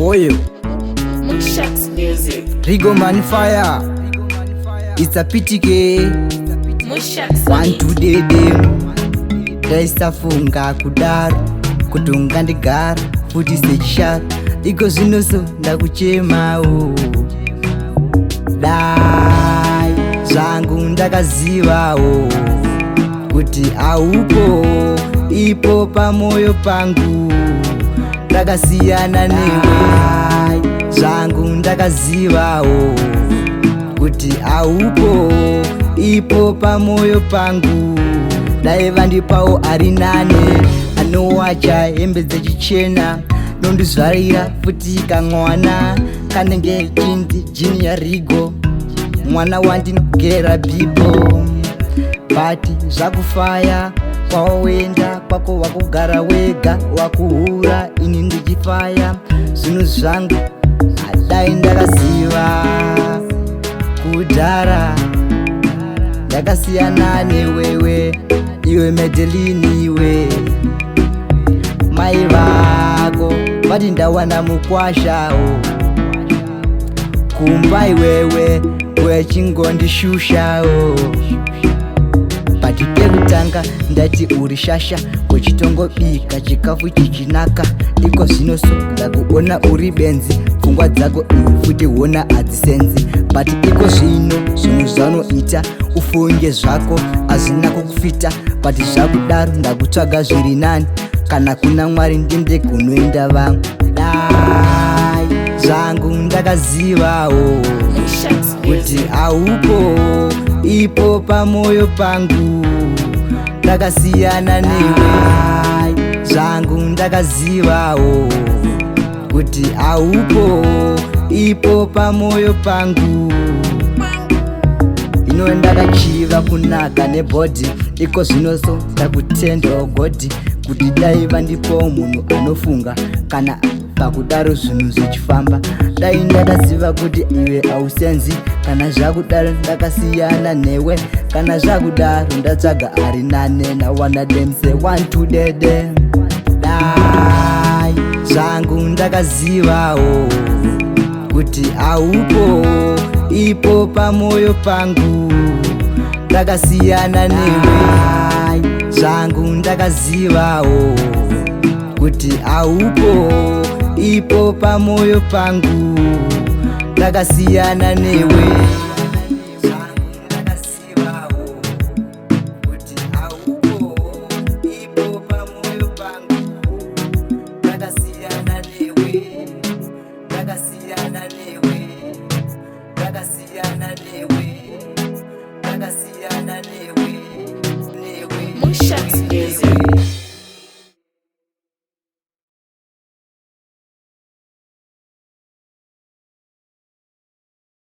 Oyo Mushaks Music. Rigo Man Fire. It's a PTK. Mushaks One to them. Ndaisafunga kudaro kutunga ndigara futi sechishara iko zvinoso ndakuchemawo dai zvangu ndakazivawo kuti aupo ipo pamoyo pangu ndakasiyana newe zvangu ndakazivawo kuti aupo ipo pamoyo pangu dai vandipawo ari nane anowacha hembe dzechichena nondizvarira futi kamwana kanenge chindi jini ya Rigo mwana wandinogera bibo bati zvakufaya kwawoenda kwako wakugara wega wakuhura ini ndichifaya zvinhu zvangu adai ndakaziva kudhara ndakasiyana newewe iwe Medelini iwe mai vako vati ndawana mukwashawo kumba iwewe wechingondishushawo pati pekutanga ndati uri shasha wechitongobika chikafu chichinaka iko zvinoso ndakuona uri benzi pfungwa dzako iwe futi hona hadzisenzi bati iko zvino zvinhu zvanoita ufunge zvako hazvina kukufita bati zvakudaro ndakutsvaga zviri nani kana kuna Mwari ndinde kunoenda vamwe dai zvangu ndakazivawo kuti aupo ipo pamoyo pangu ndakasiyana newe zvangu ndakazivawo kuti aupo ipo pamoyo pangu ino ndakachiva kunaka nebhodhi iko zvinoso ndakutendawo godhi kuti dai vandipawo munhu anofunga kana pakudaro zvinhu zvichifamba dai ndakaziva kuti iwe hausenzi kana zvakudaro ndakasiyana newe kana zvakudaro ndatsvaga ari nane nawana demse one to dede dai zvangu ndakazivawo kuti aupo ipo pamoyo pangu ndakasiyana newe zvangu ndakazivawo kuti aupo ipo pamoyo pangu ndakasiyana newe Mushaks Music.